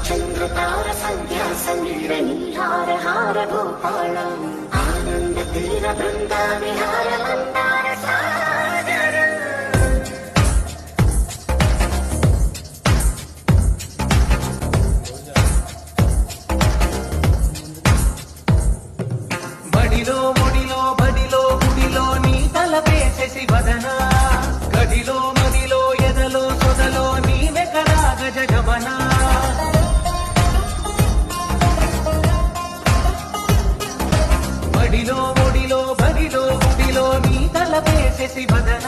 చంద్రతార సంధ్యా సమీర నీహార హార గోపాళం ఆనంద తీర బృంద విహార మందార సాగరం. బడిలో ముడిలో బడిలో గుడిలో నీ తలపేసేసి వదనా గదిలో మదిలో ఎదలో సొదలో నీవే కదా గజగమనా. బడిలో ముడిలో బడిలో గుడిలో నీ తలపేసేసి వదనా